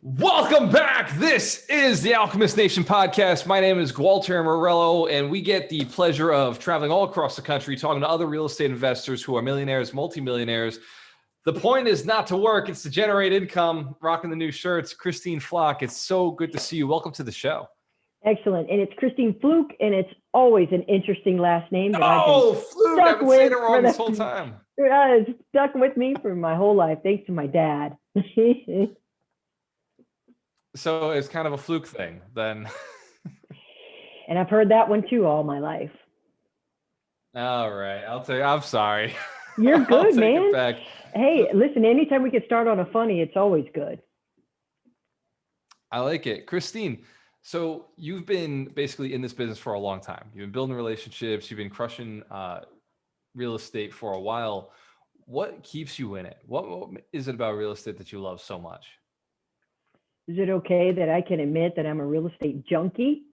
Welcome back. This is the Alchemist Nation podcast. My name is Walter Morello, and we get the pleasure of traveling all across the country, talking to other real estate investors who are millionaires, multimillionaires. The point is not to work, it's to generate income. Rocking the new shirts, Kristine Flook. It's so good to see you. Welcome to the show. Excellent. And it's Kristine Flook, and it's always an interesting last name that Flook. I've been saying it wrong this whole time. It's stuck with me for my whole life, thanks to my dad. So it's kind of a fluke thing then. And I've heard that one too all my life. All right. I'm sorry. You're good, man. It back. Hey, listen, anytime we can start on a funny, it's always good. I like it. Kristine, so you've been basically in this business for a long time. You've been building relationships. You've been crushing real estate for a while. What keeps you in it? What is it about real estate that you love so much? Is it okay that I can admit that I'm a real estate junkie?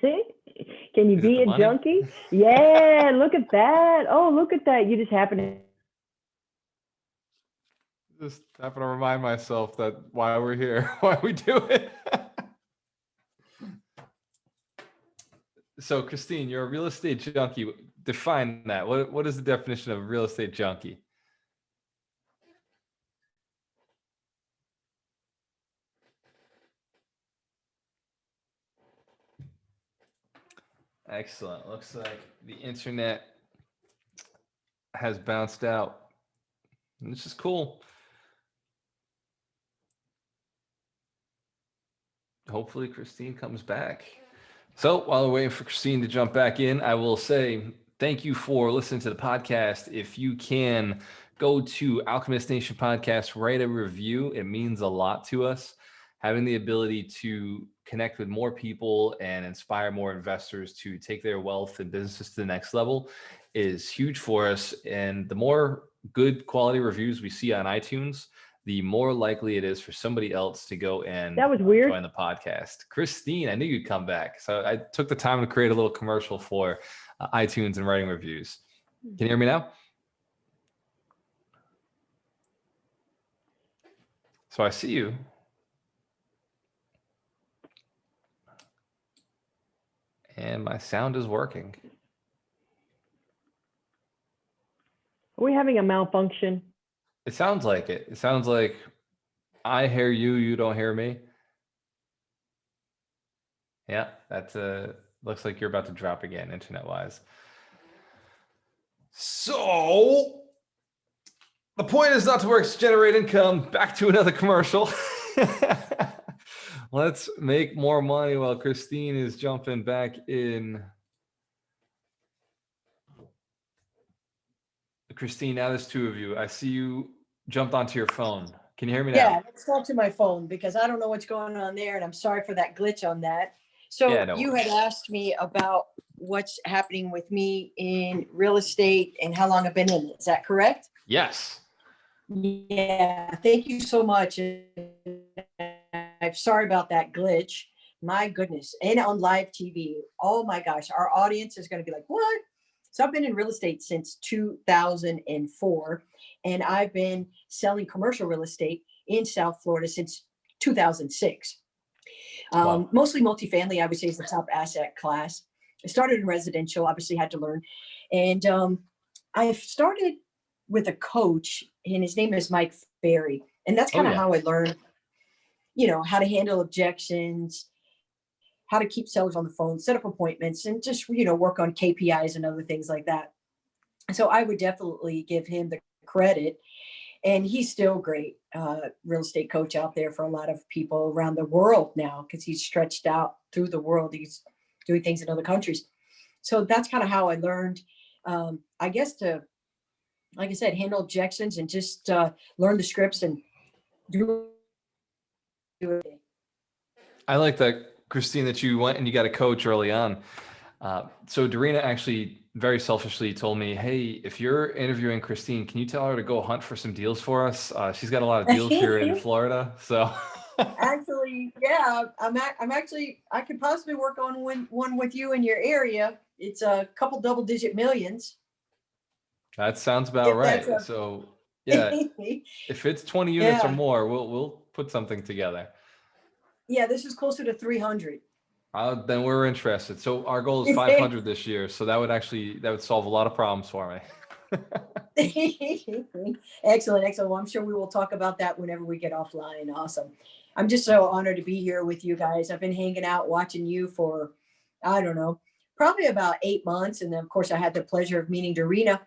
Can you be a junkie? Yeah, look at that. Oh, look at that. You just happen to remind myself that why we're here, why we do it. So, Kristine, you're a real estate junkie. Define that. What is the definition of a real estate junkie? Excellent. Looks like the internet has bounced out. This is cool. Hopefully Kristine comes back. So while we're waiting for Kristine to jump back in, I will say thank you for listening to the podcast. If you can go to Alchemist Nation podcast, write a review. It means a lot to us. Having the ability to connect with more people and inspire more investors to take their wealth and businesses to the next level is huge for us. And the more good quality reviews we see on iTunes, the more likely it is for somebody else to go and join the podcast. Kristine, I knew you'd come back. So I took the time to create a little commercial for iTunes and writing reviews. Can you hear me now? So I see you. And my sound is working. Are we having a malfunction? It sounds like it. It sounds like I hear you, you don't hear me. Yeah, that's looks like you're about to drop again, internet-wise. So the point is not to work, it's to generate income. Back to another commercial. Let's make more money while Kristine is jumping back in. Kristine, now there's two of you. I see you jumped onto your phone. Can you hear me now? Yeah, let's talk to my phone because I don't know what's going on there, and I'm sorry for that glitch on that. So you had asked me about what's happening with me in real estate and how long I've been in it. Is that correct? Yes. Yeah, thank you so much. I'm sorry about that glitch. My goodness. And on live TV. Oh my gosh, our audience is going to be like, what? So I've been in real estate since 2004, and I've been selling commercial real estate in South Florida since 2006. Wow. Mostly multifamily, I would say, is the top asset class. I started in residential, obviously had to learn. And I started with a coach, and his name is Mike Ferry. And that's kind of how I learned, how to handle objections, how to keep sellers on the phone, set up appointments, and just, work on KPIs and other things like that. So I would definitely give him the credit. And he's still great real estate coach out there for a lot of people around the world now, because he's stretched out through the world. He's doing things in other countries. So that's kind of how I learned, I guess, to, like I said, handle objections and just learn the scripts and do it. I like that, Kristine, that you went and you got a coach early on. So Dorina actually very selfishly told me, hey, if you're interviewing Kristine, can you tell her to go hunt for some deals for us? She's got a lot of deals here in Florida. So actually, yeah, I could possibly work on one with you in your area. It's a couple double-digit millions. That sounds about right. So yeah, if it's 20 units or more, we'll put something together. Yeah, this is closer to 300. Then we're interested. So our goal is 500 this year. So that would solve a lot of problems for me. Excellent, excellent. Well, I'm sure we will talk about that whenever we get offline. Awesome. I'm just so honored to be here with you guys. I've been hanging out watching you for, I don't know, probably about 8 months. And then, of course, I had the pleasure of meeting Dorina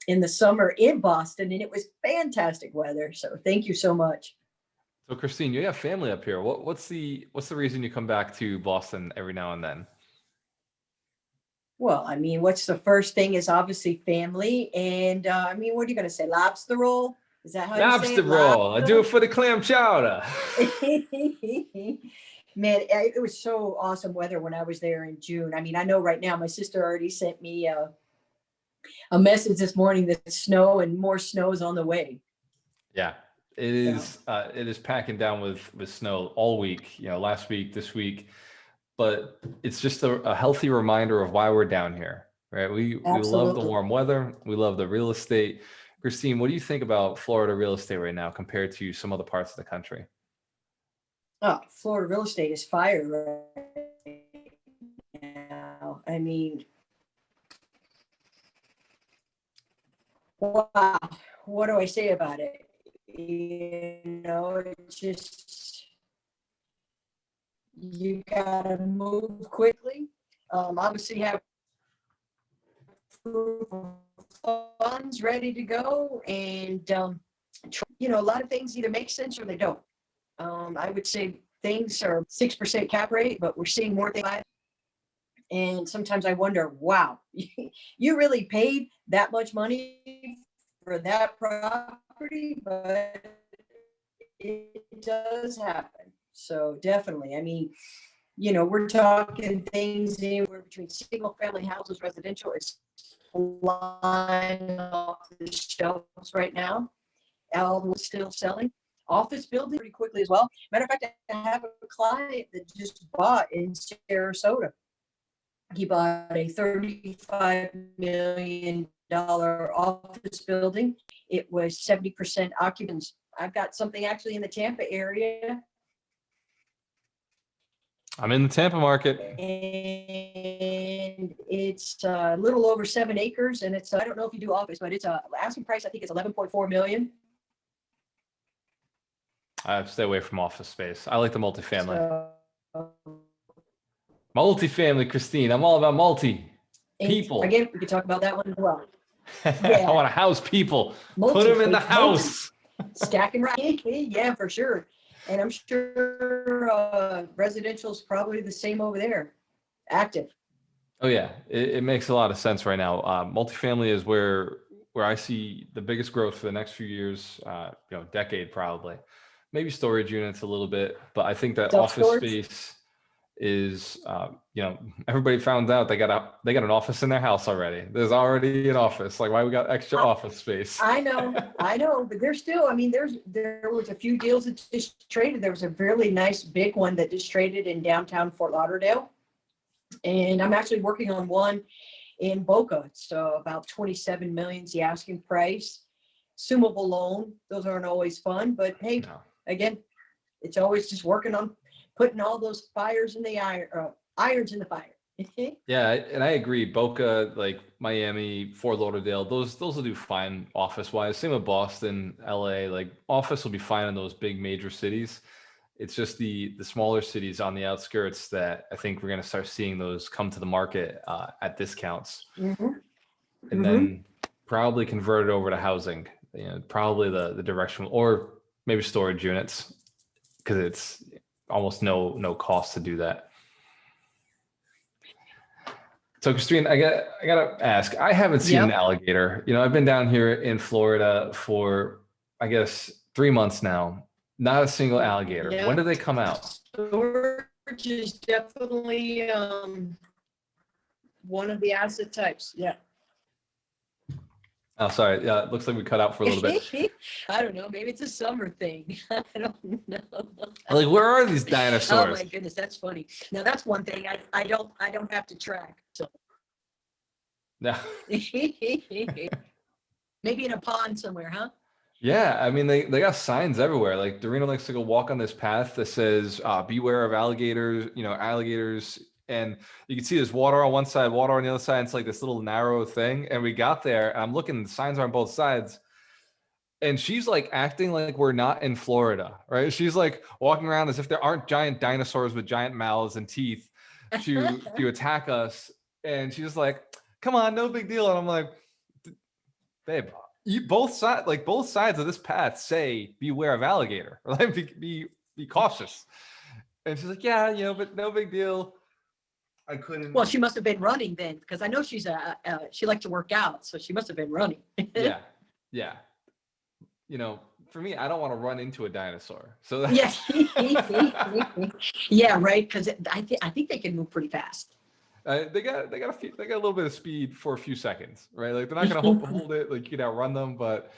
in the summer in Boston, and it was fantastic weather. So thank you so much. So Kristine, you have family up here. What's the reason you come back to Boston every now and then? Well, I mean, what's the first thing is obviously family. And I mean, what are you going to say? Lobster roll? Is that how you say Lobster it? roll. I do it for the clam chowder. Man, it was so awesome weather when I was there in June. I mean, I know right now my sister already sent me a message this morning that snow and more snow is on the way. Yeah, it is. It is packing down with snow all week. Last week, this week, but it's just a healthy reminder of why we're down here, right? We love the warm weather. We love the real estate. Kristine, what do you think about Florida real estate right now compared to some other parts of the country? Oh, Florida real estate is fire right now. I mean, wow, what do I say about it? It's just, you gotta move quickly. Obviously have funds ready to go, and a lot of things either make sense or they don't. I would say things are 6% cap rate, but we're seeing more things. And sometimes I wonder, wow, you really paid that much money for that property, but it does happen. So definitely, I mean, we're talking things anywhere between single family houses, residential is flying off the shelves right now. All was still selling. Office building pretty quickly as well. Matter of fact, I have a client that just bought in Sarasota. He bought a $35 million office building. It was 70% occupants. I've got something actually in the Tampa area. I'm in the Tampa market. And it's a little over 7 acres. And it's, I don't know if you do office, but it's asking price, I think it's 11.4 million. I stay away from office space. I like the multifamily. So, Multifamily, Kristine. I'm all about people. Again, we could talk about that one as well. Yeah. I want to house people. Put them in the house. Stacking right. Yeah, for sure. And I'm sure residential is probably the same over there. Active. Oh yeah, it makes a lot of sense right now. Multifamily is where I see the biggest growth for the next few years. Decade probably. Maybe storage units a little bit, but I think that office space is, everybody found out they got an office in their house already. There's already an office. Like, why we got extra office space? I know, but there's still, I mean, there was a few deals that just traded. There was a really nice big one that just traded in downtown Fort Lauderdale. And I'm actually working on one in Boca. So about 27 million is the asking price. Assumable loan. Those aren't always fun, but hey, again, it's always just working on putting all those fires in the irons in the fire. Yeah, and I agree. Boca, like Miami, Fort Lauderdale, those will do fine office wise. Same with Boston, LA. Like office will be fine in those big major cities. It's just the smaller cities on the outskirts that I think we're going to start seeing those come to the market at discounts, and then probably convert it over to housing. Probably the direction, or maybe storage units, because it's almost no cost to do that. So Kristine, I gotta ask, I haven't seen an alligator. I've been down here in Florida for, I guess, 3 months now. Not a single alligator. When do they come out? Storage is definitely one of the asset types. Yeah. Oh, sorry. Yeah, it looks like we cut out for a little bit. I don't know. Maybe it's a summer thing. I don't know. Like, where are these dinosaurs? Oh my goodness, that's funny. Now that's one thing I don't have to track. So. No. Maybe in a pond somewhere, huh? Yeah, I mean they got signs everywhere. Like Dorina likes to go walk on this path that says beware of alligators, alligators, and you can see there's water on one side, water on the other side. It's like this little narrow thing. And we got there, and I'm looking, the signs are on both sides. And she's like acting like we're not in Florida, right? She's like walking around as if there aren't giant dinosaurs with giant mouths and teeth to attack us. And she's like, come on, no big deal. And I'm like, babe, both sides of this path say beware of alligator. Like be cautious. And she's like, yeah, but no big deal. I couldn't. Well, she must have been running then, because I know she liked to work out, so she must have been running. Yeah. For me, I don't want to run into a dinosaur. So yeah, yeah, right. Because I think they can move pretty fast. They got a little bit of speed for a few seconds, right? Like they're not going to hold it. Like you can outrun them, but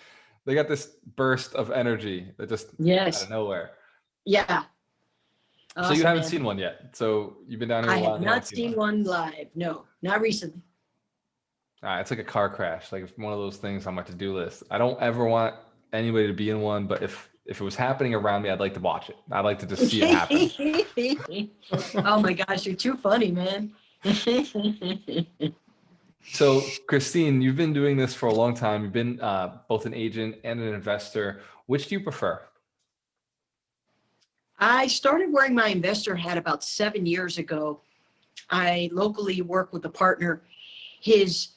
they got this burst of energy that just out of nowhere. Yeah. Awesome, so you haven't seen one yet. So you've been down here. I have not seen one live. No, not recently. It's like a car crash. Like it's one of those things on my to-do list. I don't ever want anybody to be in one, but if it was happening around me, I'd like to watch it. I'd like to just see it happen. Oh my gosh, you're too funny, man. So Kristine, you've been doing this for a long time. You've been both an agent and an investor. Which do you prefer? I started wearing my investor hat about 7 years ago. I locally work with a partner. His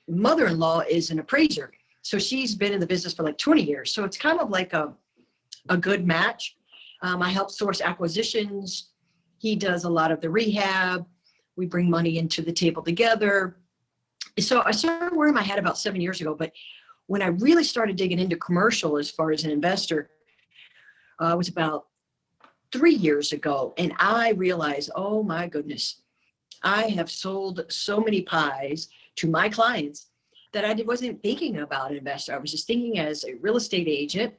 mother-in-law is an appraiser. So she's been in the business for like 20 years. So it's kind of like a good match. I help source acquisitions. He does a lot of the rehab. We bring money into the table together. So I started wearing my hat about 7 years ago. But when I really started digging into commercial as far as an investor, was about 3 years ago. And I realized, oh my goodness, I have sold so many pies to my clients that I wasn't thinking about an investor. I was just thinking as a real estate agent,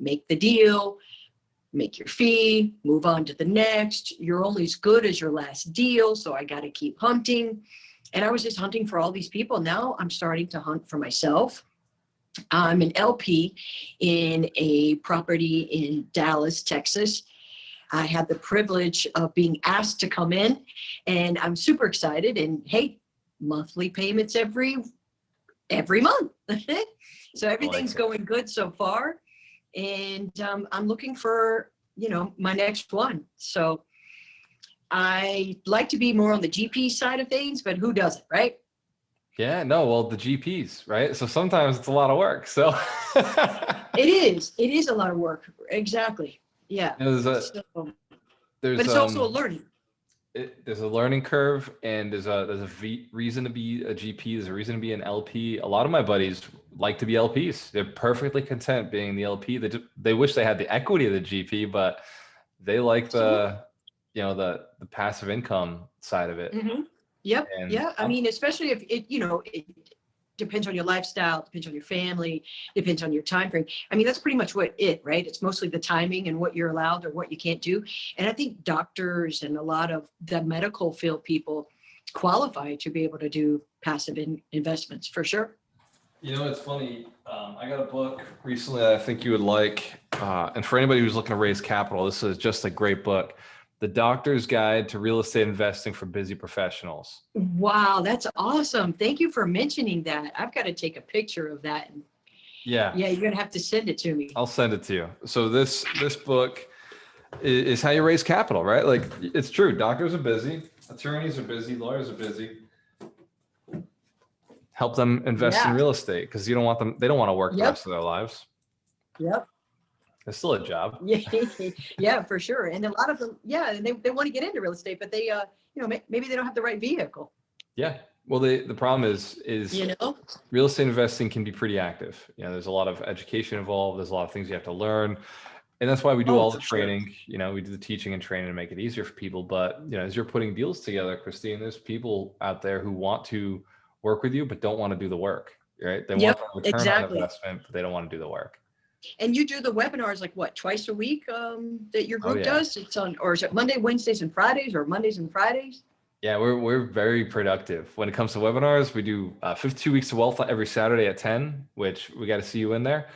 make the deal, make your fee, move on to the next. You're only as good as your last deal. So I got to keep hunting. And I was just hunting for all these people. Now I'm starting to hunt for myself. I'm an LP in a property in Dallas, Texas. I had the privilege of being asked to come in, and I'm super excited. And hey, monthly payments every month. So everything's going good so far. And I'm looking for, my next one. So I like to be more on the GP side of things, but who doesn't, right? Yeah, no, well, the GPs, right? So sometimes it's a lot of work. So it is a lot of work. Exactly. Yeah. But it's also a learning. There's a learning curve, and there's a reason to be a GP. There's a reason to be an LP. A lot of my buddies like to be LPs. They're perfectly content being the LP. They wish they had the equity of the GP, but they like the passive income side of it. Mm-hmm. Yep. Yeah. I mean, especially if it depends on your lifestyle, depends on your family, depends on your time frame. I mean, that's pretty much right? It's mostly the timing and what you're allowed or what you can't do. And I think doctors and a lot of the medical field people qualify to be able to do passive investments for sure. It's funny. I got a book recently that I think you would like. And for anybody who's looking to raise capital, this is just a great book. The Doctor's Guide to Real Estate Investing for Busy Professionals. Wow, that's awesome. Thank you for mentioning that. I've got to take a picture of that. Yeah, you're going to have to send it to me. I'll send it to you. So this book is how you raise capital, right? Like, it's true. Doctors are busy. Attorneys are busy. Lawyers are busy. Help them invest in real estate because they don't want to work the rest of their lives. Yep. It's still a job. Yeah, for sure. And a lot of them, and they want to get into real estate, but they, maybe they don't have the right vehicle. Yeah. Well, the problem is real estate investing can be pretty active. There's a lot of education involved. There's a lot of things you have to learn. And that's why we do all the training. Sure. We do the teaching and training to make it easier for people. But, as you're putting deals together, Kristine, there's people out there who want to work with you, but don't want to do the work, right? They want the return on investment, but they don't want to do the work. And you do the webinars like what, twice a week that your group does? It's on, or is it Monday, Wednesdays, and Fridays, or Mondays and Fridays? Yeah, we're very productive when it comes to webinars. We do 52 Weeks of Wealth every Saturday at 10, which we got to see you in there.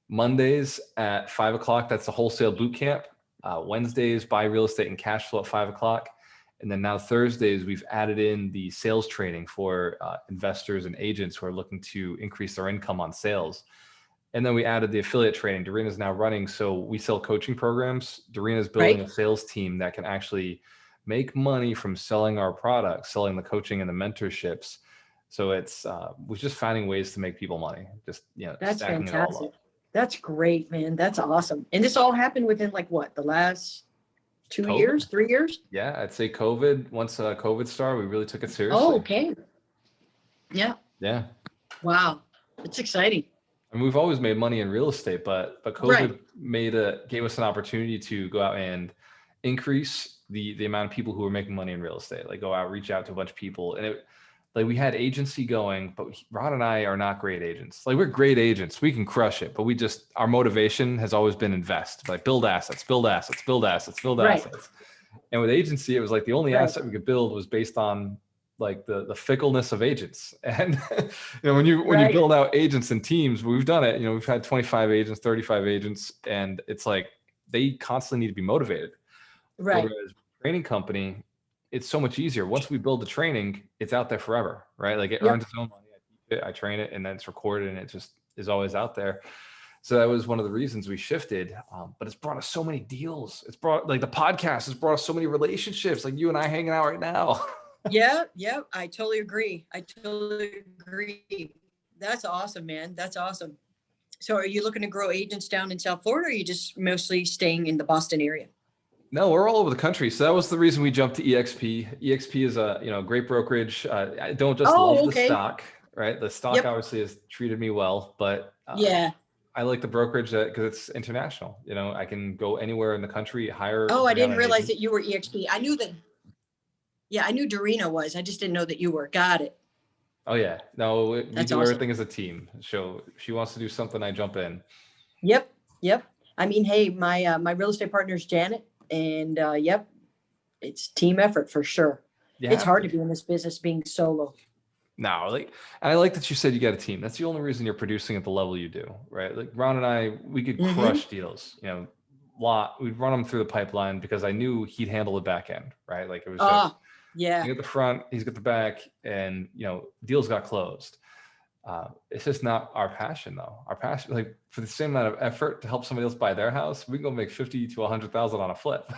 Mondays at 5 o'clock, that's the wholesale boot camp. Wednesdays, buy real estate and cash flow at 5 o'clock. And then now Thursdays, we've added in the sales training for investors and agents who are looking to increase their income on sales. And then we added the affiliate training. Doreena's now running. So we sell coaching programs. Doreena's building a sales team that can actually make money from selling our products, selling the coaching and the mentorships. So it's, we're just finding ways to make people money. Just, That's stacking fantastic. it all up. That's great, man. That's awesome. And this all happened within like what, the last 2 years, 3 years? Yeah, I'd say COVID. Once COVID started, we really took it seriously. Oh, okay. Yeah. Yeah. Wow. It's exciting. I mean, we've always made money in real estate, but COVID gave us an opportunity to go out and increase the amount of people who were making money in real estate. Like go out, reach out to a bunch of people, and like we had agency going, but Ron and I are not great agents. Like we're great agents, we can crush it, but our motivation has always been invest, like build assets, build assets, build assets, build assets. And with agency, it was like the only asset we could build was based on like the fickleness of agents. And when you build out agents and teams, we've done it, we've had 25 agents, 35 agents, and it's like they constantly need to be motivated. Right. Whereas training company, it's so much easier. Once we build the training, it's out there forever, right? Like it earns its own money. I teach it, I train it, and then it's recorded, and it just is always out there. So that was one of the reasons we shifted. But it's brought us so many deals. It's brought, like the podcast has brought us so many relationships, like you and I hanging out right now. Yeah. I totally agree. That's awesome, man. That's awesome. So are you looking to grow agents down in South Florida, or are you just mostly staying in the Boston area? No, we're all over the country. So that was the reason we jumped to EXP. EXP is a great brokerage. I don't just love the stock, right? The stock obviously has treated me well, but I like the brokerage because it's international. I can go anywhere in the country, hire. Oh, I didn't realize that you were EXP. I knew that. Yeah, I knew Dorina was. I just didn't know that you were. Got it. Oh yeah, no, we do awesome. everything as a team. So if she wants to do something, I jump in. Yep. I mean, hey, my real estate partner is Janet. And it's team effort for sure. It's hard to be in this business being solo. No, and I like that you said you got a team. That's the only reason you're producing at the level you do, right? Like Ron and I, we could crush deals. We'd run them through the pipeline because I knew he'd handle the back end, right? Like it was just you get the front, he's got the back, and deals got closed. It's just not our passion though. Our passion, like for the same amount of effort to help somebody else buy their house, we can go make 50 to 100,000 on a flip.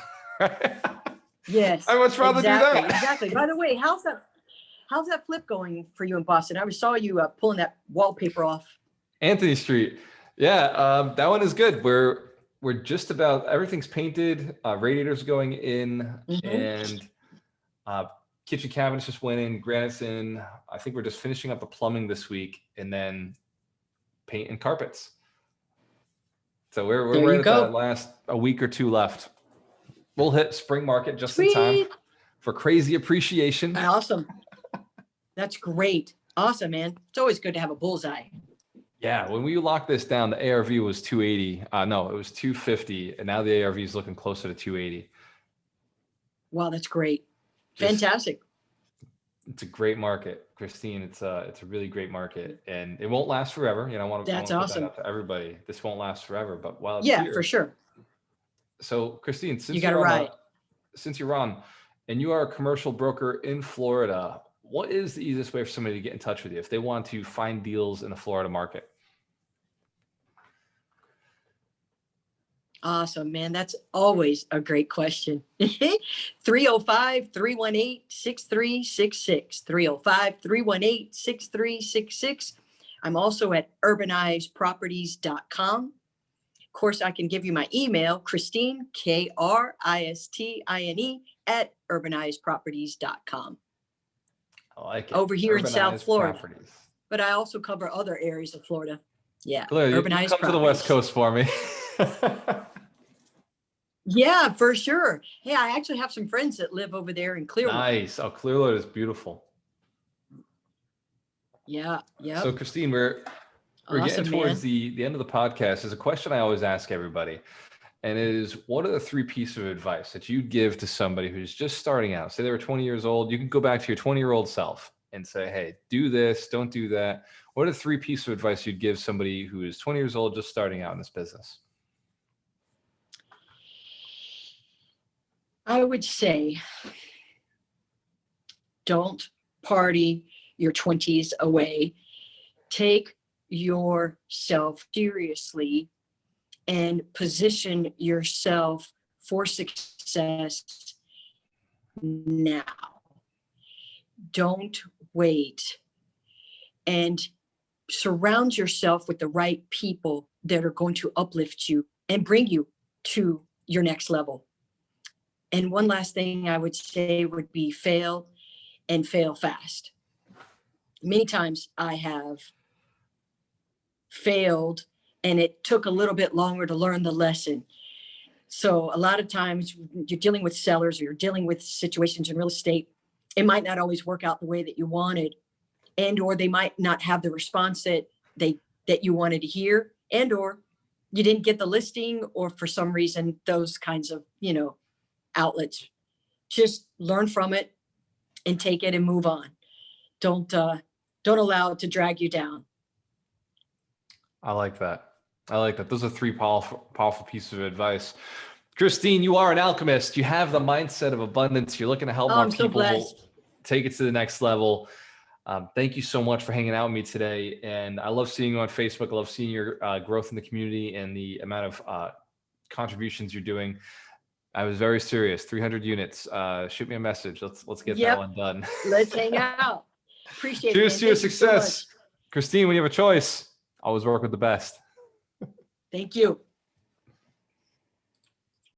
Yes. I'd much rather do that. Exactly. By the way, how's that flip going for you in Boston? I saw you pulling that wallpaper off. Anthony Street. Yeah. That one is good. We're just about, everything's painted, radiators going in, and kitchen cabinets just went in, granite's in. I think we're just finishing up the plumbing this week, and then paint and carpets. So we're right at that last a week or two left. We'll hit spring market just in time for crazy appreciation. Awesome. That's great. Awesome, man. It's always good to have a bullseye. Yeah, when we locked this down, the ARV was 280. No, it was 250, and now the ARV is looking closer to 280. Wow, that's great. Fantastic. It's a great market, Kristine. It's a really great market, and it won't last forever. I want to put that out to everybody. This won't last forever, but while it's here, for sure. So, Kristine, since you're on, and you are a commercial broker in Florida, what is the easiest way for somebody to get in touch with you if they want to find deals in the Florida market? Awesome, man. That's always a great question. 305-318-6366. 305-318-6366. I'm also at urbanizeproperties.com. Of course, I can give you my email, Kristine, Kristine, at urbanizeproperties.com. I like it. Over here in South Florida. Properties. But I also cover other areas of Florida. Yeah. Claire, you come to the West Coast for me. Yeah, for sure. Hey, I actually have some friends that live over there in Clearwater. Nice. Oh, Clearwater is beautiful. Yeah. So, Kristine, we're getting towards the end of the podcast. There's a question I always ask everybody, and it is, what are the 3 pieces of advice that you'd give to somebody who's just starting out? Say they were 20 years old. You can go back to your 20-year-old self and say, hey, do this, don't do that. what are the 3 pieces of advice you'd give somebody who is 20 years old, just starting out in this business? I would say, don't party your 20s away. Take yourself seriously and position yourself for success now. Don't wait, and surround yourself with the right people that are going to uplift you and bring you to your next level. And one last thing I would say would be fail and fail fast. Many times I have failed and it took a little bit longer to learn the lesson. So a lot of times you're dealing with sellers or you're dealing with situations in real estate. It might not always work out the way that you wanted, and or they might not have the response that you wanted to hear, and or you didn't get the listing, or for some reason, those kinds of, outlets. Just learn from it and take it and move on. Don't allow it to drag you down. I like that. Those are 3 powerful pieces of advice. Kristine, you are an alchemist. You have the mindset of abundance. You're looking to help more I'm so people blessed. take it to the next level. Thank you so much for hanging out with me today. And I love seeing you on Facebook. I love seeing your growth in the community and the amount of contributions you're doing. I was very serious. 300 units. Shoot me a message. Let's get that one done. Let's hang out. Appreciate it. Cheers to your Thank you so success. much. Kristine, when you have a choice, always work with the best. Thank you.